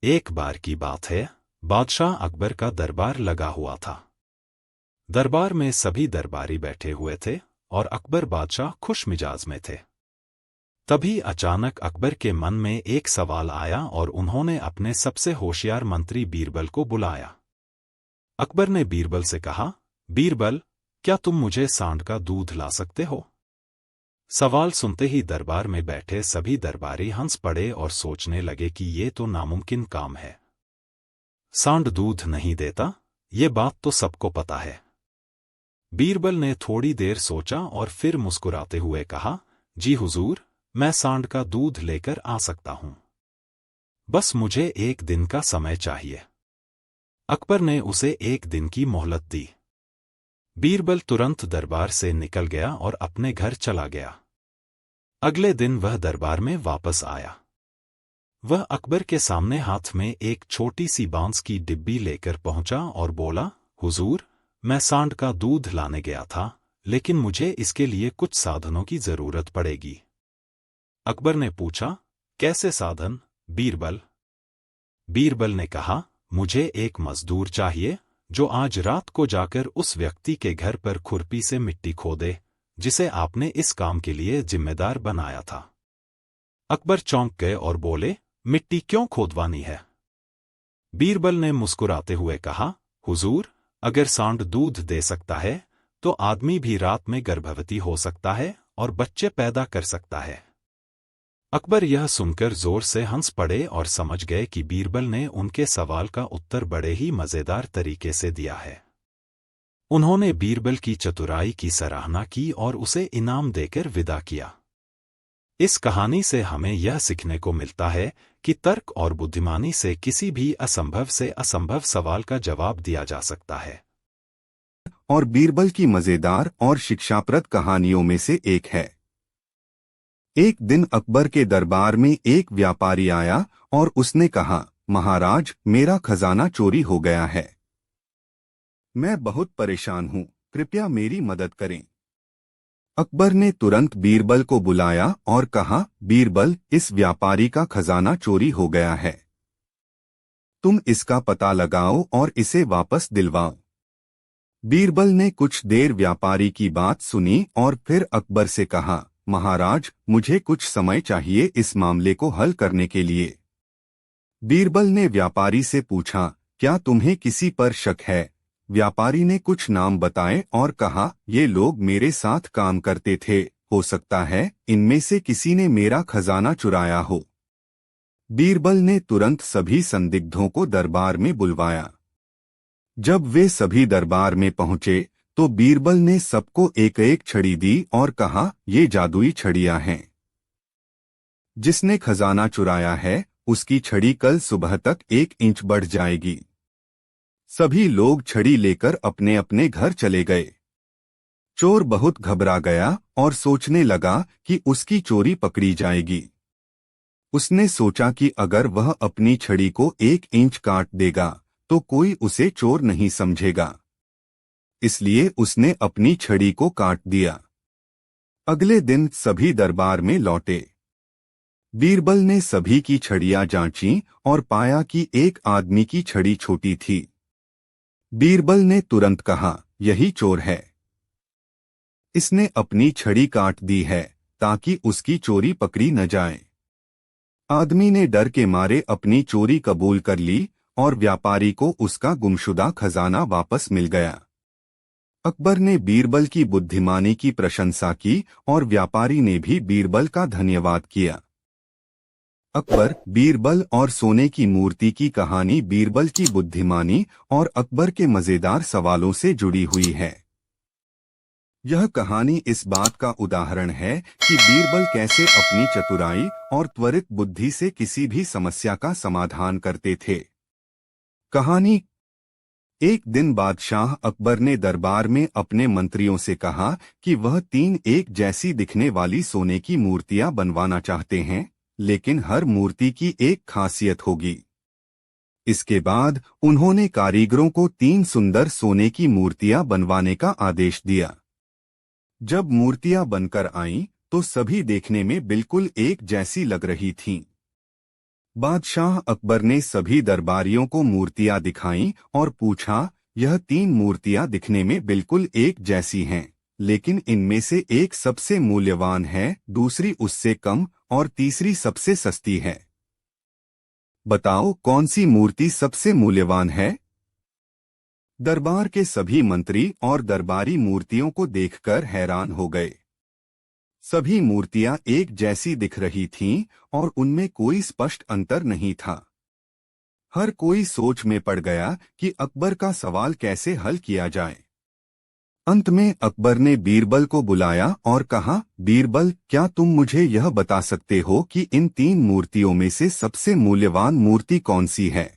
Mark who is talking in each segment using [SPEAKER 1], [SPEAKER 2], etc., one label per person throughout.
[SPEAKER 1] एक बार की बात है, बादशाह अकबर का दरबार लगा हुआ था। दरबार में सभी दरबारी बैठे हुए थे और अकबर बादशाह खुश मिजाज में थे। तभी अचानक अकबर के मन में एक सवाल आया और उन्होंने अपने सबसे होशियार मंत्री बीरबल को बुलाया। अकबर ने बीरबल से कहा, बीरबल, क्या तुम मुझे सांड का दूध ला सकते हो? सवाल सुनते ही दरबार में बैठे सभी दरबारी हंस पड़े और सोचने लगे कि ये तो नामुमकिन काम है। सांड दूध नहीं देता, ये बात तो सबको पता है। बीरबल ने थोड़ी देर सोचा और फिर मुस्कुराते हुए कहा, जी हुजूर, मैं सांड का दूध लेकर आ सकता हूं। बस मुझे एक दिन का समय चाहिए। अकबर ने उसे एक दिन की मोहलत दी। बीरबल तुरंत दरबार से निकल गया और अपने घर चला गया। अगले दिन वह दरबार में वापस आया। वह अकबर के सामने हाथ में एक छोटी सी बांस की डिब्बी लेकर पहुंचा और बोला, हुजूर, मैं सांड का दूध लाने गया था, लेकिन मुझे इसके लिए कुछ साधनों की जरूरत पड़ेगी। अकबर ने पूछा, कैसे साधन, बीरबल? बीरबल ने कहा, मुझे एक मजदूर चाहिए जो आज रात को जाकर उस व्यक्ति के घर पर खुरपी से मिट्टी खोदे जिसे आपने इस काम के लिए जिम्मेदार बनाया था। अकबर चौंक गए और बोले, मिट्टी क्यों खोदवानी है? बीरबल ने मुस्कुराते हुए कहा, हुजूर, अगर सांड दूध दे सकता है तो आदमी भी रात में गर्भवती हो सकता है और बच्चे पैदा कर सकता है। अकबर यह सुनकर जोर से हंस पड़े और समझ गए कि बीरबल ने उनके सवाल का उत्तर बड़े ही मजेदार तरीके से दिया है। उन्होंने बीरबल की चतुराई की सराहना की और उसे इनाम देकर विदा किया। इस कहानी से हमें यह सीखने को मिलता है कि तर्क और बुद्धिमानी से किसी भी असंभव से असंभव सवाल का जवाब दिया जा सकता है।
[SPEAKER 2] और बीरबल की मजेदार और शिक्षाप्रद कहानियों में से एक है। एक दिन अकबर के दरबार में एक व्यापारी आया और उसने कहा, महाराज, मेरा खजाना चोरी हो गया है। मैं बहुत परेशान हूँ, कृपया मेरी मदद करें। अकबर ने तुरंत बीरबल को बुलाया और कहा, बीरबल, इस व्यापारी का खजाना चोरी हो गया है। तुम इसका पता लगाओ और इसे वापस दिलवाओ। बीरबल ने कुछ देर व्यापारी की बात सुनी और फिर अकबर से कहा, महाराज, मुझे कुछ समय चाहिए इस मामले को हल करने के लिए। बीरबल ने व्यापारी से पूछा, क्या तुम्हें किसी पर शक है? व्यापारी ने कुछ नाम बताए और कहा, ये लोग मेरे साथ काम करते थे, हो सकता है इनमें से किसी ने मेरा खजाना चुराया हो। बीरबल ने तुरंत सभी संदिग्धों को दरबार में बुलवाया। जब वे सभी दरबार में पहुंचे तो बीरबल ने सबको एक एक छड़ी दी और कहा, ये जादुई छड़ियां हैं। जिसने खजाना चुराया है उसकी छड़ी कल सुबह तक 1 इंच बढ़ जाएगी। सभी लोग छड़ी लेकर अपने अपने घर चले गए। चोर बहुत घबरा गया और सोचने लगा कि उसकी चोरी पकड़ी जाएगी। उसने सोचा कि अगर वह अपनी छड़ी को 1 इंच काट देगा तो कोई उसे चोर नहीं समझेगा। इसलिए उसने अपनी छड़ी को काट दिया। अगले दिन सभी दरबार में लौटे। बीरबल ने सभी की छड़ियां जांचीं और पाया कि एक आदमी की छड़ी छोटी थी। बीरबल ने तुरंत कहा, यही चोर है। इसने अपनी छड़ी काट दी है ताकि उसकी चोरी पकड़ी न जाए। आदमी ने डर के मारे अपनी चोरी कबूल कर ली और व्यापारी को उसका गुमशुदा खजाना वापस मिल गया। अकबर ने बीरबल की बुद्धिमानी की प्रशंसा की और व्यापारी ने भी बीरबल का धन्यवाद किया। अकबर, बीरबल और सोने की मूर्ति की कहानी बीरबल की बुद्धिमानी और अकबर के मजेदार सवालों से जुड़ी हुई है। यह कहानी इस बात का उदाहरण है कि बीरबल कैसे अपनी चतुराई और त्वरित बुद्धि से किसी भी समस्या का समाधान करते थे। कहानी। एक दिन बादशाह अकबर ने दरबार में अपने मंत्रियों से कहा कि वह 3 एक जैसी दिखने वाली सोने की मूर्तियां बनवाना चाहते हैं, लेकिन हर मूर्ति की एक खासियत होगी। इसके बाद उन्होंने कारीगरों को 3 सुंदर सोने की मूर्तियां बनवाने का आदेश दिया। जब मूर्तियां बनकर आईं तो सभी देखने में बिल्कुल एक जैसी लग रही थीं। बादशाह अकबर ने सभी दरबारियों को मूर्तियां दिखाईं और पूछा, यह 3 मूर्तियां दिखने में बिल्कुल एक जैसी हैं, लेकिन इनमें से एक सबसे मूल्यवान है, दूसरी उससे कम और तीसरी सबसे सस्ती है। बताओ कौन सी मूर्ति सबसे मूल्यवान है? दरबार के सभी मंत्री और दरबारी मूर्तियों को देखकर हैरान हो गए। सभी मूर्तियां एक जैसी दिख रही थीं और उनमें कोई स्पष्ट अंतर नहीं था। हर कोई सोच में पड़ गया कि अकबर का सवाल कैसे हल किया जाए। अंत में अकबर ने बीरबल को बुलाया और कहा, बीरबल, क्या तुम मुझे यह बता सकते हो कि इन 3 मूर्तियों में से सबसे मूल्यवान मूर्ति कौन सी है?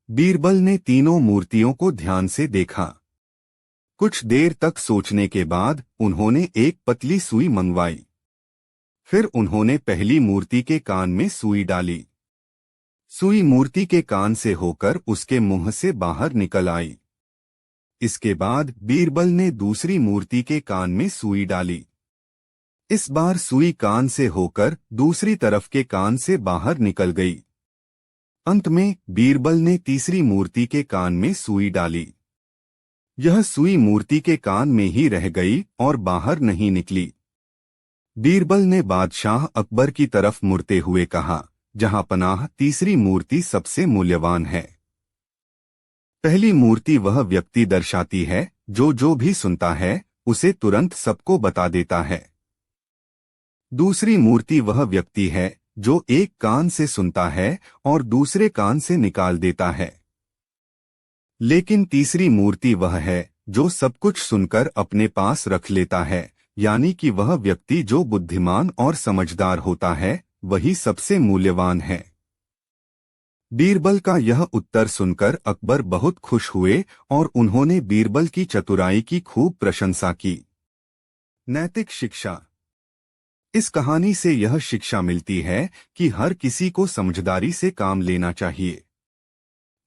[SPEAKER 2] बीरबल ने तीनों मूर्तियों को ध्यान से देखा। कुछ देर तक सोचने के बाद उन्होंने एक पतली सुई मंगवाई। फिर उन्होंने पहली मूर्ति के कान में सुई डाली। सुई मूर्ति के कान से होकर उसके मुंह से बाहर निकल आई। इसके बाद बीरबल ने दूसरी मूर्ति के कान में सुई डाली। इस बार सुई कान से होकर दूसरी तरफ के कान से बाहर निकल गई। अंत में बीरबल ने तीसरी मूर्ति के कान में सुई डाली। यह सुई मूर्ति के कान में ही रह गई और बाहर नहीं निकली। बीरबल ने बादशाह अकबर की तरफ मुड़ते हुए कहा, जहां पनाह, तीसरी मूर्ति सबसे मूल्यवान है। पहली मूर्ति वह व्यक्ति दर्शाती है जो भी सुनता है उसे तुरंत सबको बता देता है। दूसरी मूर्ति वह व्यक्ति है जो एक कान से सुनता है और दूसरे कान से निकाल देता है। लेकिन तीसरी मूर्ति वह है जो सब कुछ सुनकर अपने पास रख लेता है, यानी कि वह व्यक्ति जो बुद्धिमान और समझदार होता है वही सबसे मूल्यवान है। बीरबल का यह उत्तर सुनकर अकबर बहुत खुश हुए और उन्होंने बीरबल की चतुराई की खूब प्रशंसा की। नैतिक शिक्षा। इस कहानी से यह शिक्षा मिलती है कि हर किसी को समझदारी से काम लेना चाहिए।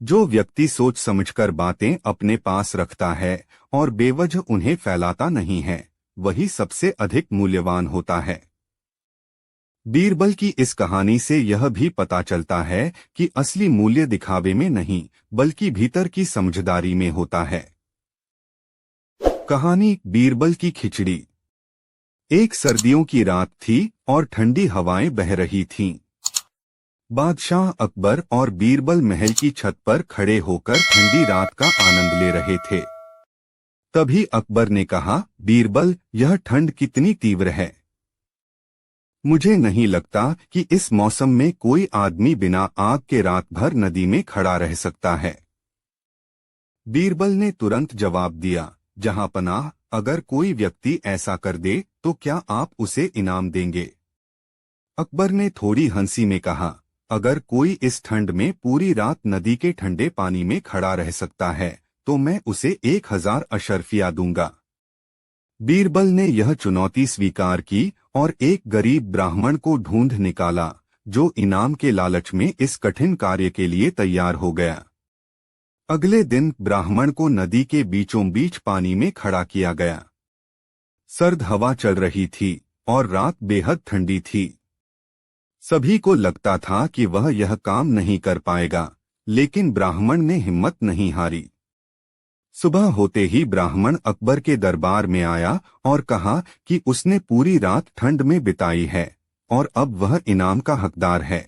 [SPEAKER 2] जो व्यक्ति सोच समझकर बातें अपने पास रखता है और बेवजह उन्हें फैलाता नहीं है, वही सबसे अधिक मूल्यवान होता है। बीरबल की इस कहानी से यह भी पता चलता है कि असली मूल्य दिखावे में नहीं बल्कि भीतर की समझदारी में होता है। कहानी बीरबल की खिचड़ी। एक सर्दियों की रात थी और ठंडी हवाएं बह रही थीं। बादशाह अकबर और बीरबल महल की छत पर खड़े होकर ठंडी रात का आनंद ले रहे थे। तभी अकबर ने कहा, बीरबल, यह ठंड कितनी तीव्र है। मुझे नहीं लगता कि इस मौसम में कोई आदमी बिना आग के रात भर नदी में खड़ा रह सकता है। बीरबल ने तुरंत जवाब दिया, जहां पनाह, अगर कोई व्यक्ति ऐसा कर दे तो क्या आप उसे इनाम देंगे? अकबर ने थोड़ी हंसी में कहा, अगर कोई इस ठंड में पूरी रात नदी के ठंडे पानी में खड़ा रह सकता है तो मैं उसे 1000 अशर्फिया दूंगा। बीरबल ने यह चुनौती स्वीकार की और एक गरीब ब्राह्मण को ढूंढ निकाला जो इनाम के लालच में इस कठिन कार्य के लिए तैयार हो गया। अगले दिन ब्राह्मण को नदी के बीचों बीच पानी में खड़ा किया गया। सर्द हवा चल रही थी और रात बेहद ठंडी थी। सभी को लगता था कि वह यह काम नहीं कर पाएगा, लेकिन ब्राह्मण ने हिम्मत नहीं हारी। सुबह होते ही ब्राह्मण अकबर के दरबार में आया और कहा कि उसने पूरी रात ठंड में बिताई है और अब वह इनाम का हकदार है।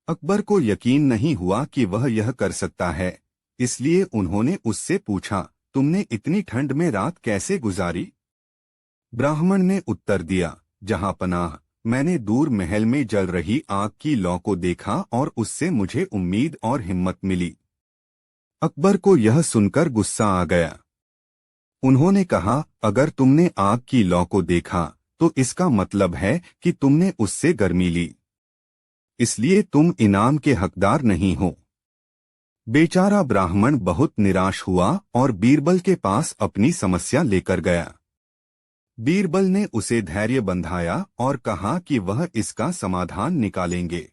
[SPEAKER 2] अकबर को यकीन नहीं हुआ कि वह यह कर सकता है, इसलिए उन्होंने उससे पूछा, तुमने इतनी ठंड में रात कैसे गुजारी? ब्राह्मण ने उत्तर दिया, जहां पनाह, मैंने दूर महल में जल रही आग की लौ को देखा और उससे मुझे उम्मीद और हिम्मत मिली। अकबर को यह सुनकर गुस्सा आ गया। उन्होंने कहा, अगर तुमने आग की लौ को देखा तो इसका मतलब है कि तुमने उससे गर्मी ली, इसलिए तुम इनाम के हकदार नहीं हो। बेचारा ब्राह्मण बहुत निराश हुआ और बीरबल के पास अपनी समस्या लेकर गया। बीरबल ने उसे धैर्य बंधाया और कहा कि वह इसका समाधान निकालेंगे।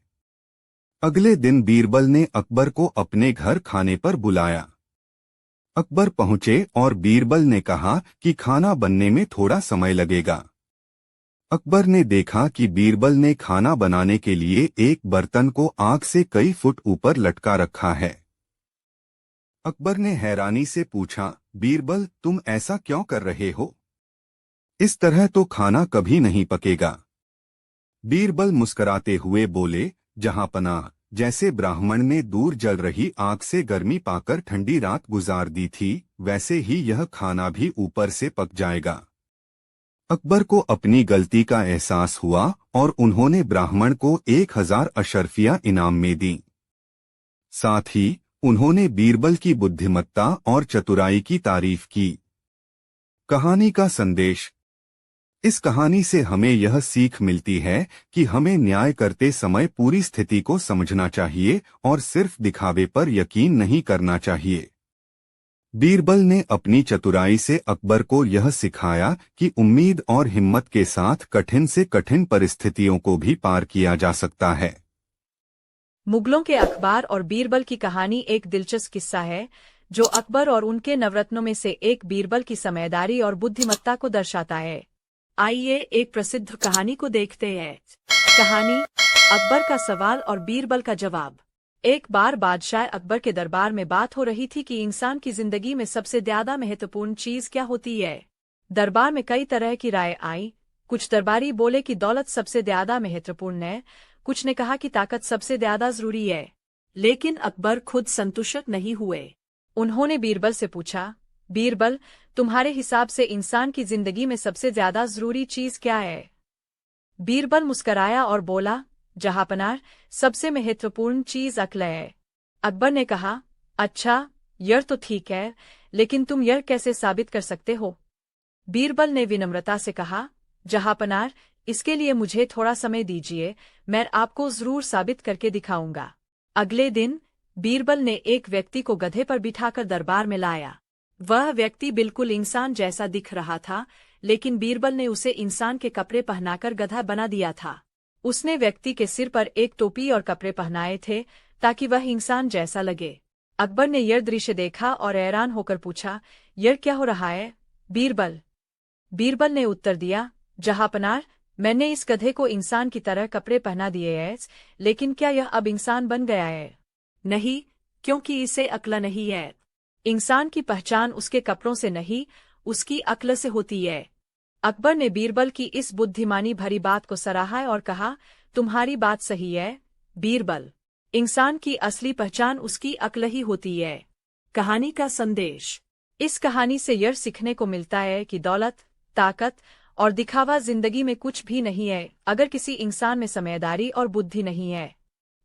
[SPEAKER 2] अगले दिन बीरबल ने अकबर को अपने घर खाने पर बुलाया। अकबर पहुंचे और बीरबल ने कहा कि खाना बनने में थोड़ा समय लगेगा। अकबर ने देखा कि बीरबल ने खाना बनाने के लिए एक बर्तन को आग से कई फुट ऊपर लटका रखा है। अकबर ने हैरानी से पूछा, बीरबल, तुम ऐसा क्यों कर रहे हो? इस तरह तो खाना कभी नहीं पकेगा। बीरबल मुस्कुराते हुए बोले, जहांपनाह, जैसे ब्राह्मण ने दूर जल रही आग से गर्मी पाकर ठंडी रात गुजार दी थी, वैसे ही यह खाना भी ऊपर से पक जाएगा। अकबर को अपनी गलती का एहसास हुआ और उन्होंने ब्राह्मण को 1000 अशर्फियां इनाम में दी। साथ ही उन्होंने बीरबल की बुद्धिमत्ता और चतुराई की तारीफ की। कहानी का संदेश। इस कहानी से हमें यह सीख मिलती है कि हमें न्याय करते समय पूरी स्थिति को समझना चाहिए और सिर्फ दिखावे पर यकीन नहीं करना चाहिए। बीरबल ने अपनी चतुराई से अकबर को यह सिखाया कि उम्मीद और हिम्मत के साथ कठिन से कठिन परिस्थितियों को भी पार किया जा सकता है।
[SPEAKER 3] मुगलों के अखबार और बीरबल की कहानी एक दिलचस्प किस्सा है जो अकबर और उनके नवरत्नों में से एक बीरबल की समझदारी और बुद्धिमत्ता को दर्शाता है। आइए एक प्रसिद्ध कहानी को देखते हैं। कहानी, अकबर का सवाल और बीरबल का जवाब। एक बार बादशाह अकबर के दरबार में बात हो रही थी कि इंसान की जिंदगी में सबसे ज्यादा महत्वपूर्ण चीज क्या होती है। दरबार में कई तरह की राय आई। कुछ दरबारी बोले कि दौलत सबसे ज्यादा महत्वपूर्ण है, कुछ ने कहा कि ताकत सबसे ज्यादा जरूरी है। लेकिन अकबर खुद संतुष्ट नहीं हुए। उन्होंने बीरबल से पूछा, बीरबल, तुम्हारे हिसाब से इंसान की जिंदगी में सबसे ज्यादा जरूरी चीज क्या है? बीरबल मुस्कराया और बोला, जहांपनाह, सबसे महत्वपूर्ण चीज अक्ल है। अकबर ने कहा, अच्छा, यह तो ठीक है, लेकिन तुम यह कैसे साबित कर सकते हो? बीरबल ने विनम्रता से कहा, जहांपनाह, इसके लिए मुझे थोड़ा समय दीजिए, मैं आपको जरूर साबित करके दिखाऊंगा। अगले दिन बीरबल ने एक व्यक्ति को गधे पर बिठाकर दरबार में लाया। वह व्यक्ति बिल्कुल इंसान जैसा दिख रहा था, लेकिन बीरबल ने उसे इंसान के कपड़े पहनाकर गधा बना दिया था। उसने व्यक्ति के सिर पर एक टोपी और कपड़े पहनाए थे ताकि वह इंसान जैसा लगे। अकबर ने यह दृश्य देखा और हैरान होकर पूछा, यह क्या हो रहा है, बीरबल? बीरबल ने उत्तर दिया, जहांपनाह, मैंने इस गधे को इंसान की तरह कपड़े पहना दिए हैं, लेकिन क्या यह अब इंसान बन गया है? नहीं, क्योंकि इसे अक्ल नहीं है। इंसान की पहचान उसके कपड़ों से नहीं, उसकी अक्ल से होती है। अकबर ने बीरबल की इस बुद्धिमानी भरी बात को सराहा और कहा, तुम्हारी बात सही है, बीरबल। इंसान की असली पहचान उसकी अक्ल ही होती है। कहानी का संदेश। इस कहानी से यह सीखने को मिलता है कि दौलत, ताकत और दिखावा जिंदगी में कुछ भी नहीं है अगर किसी इंसान में समझदारी और बुद्धि नहीं है।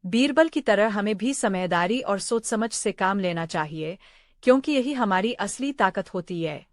[SPEAKER 3] बीरबल की तरह हमें भी समझदारी और सोच समझ से काम लेना चाहिए, क्योंकि यही हमारी असली ताकत होती है।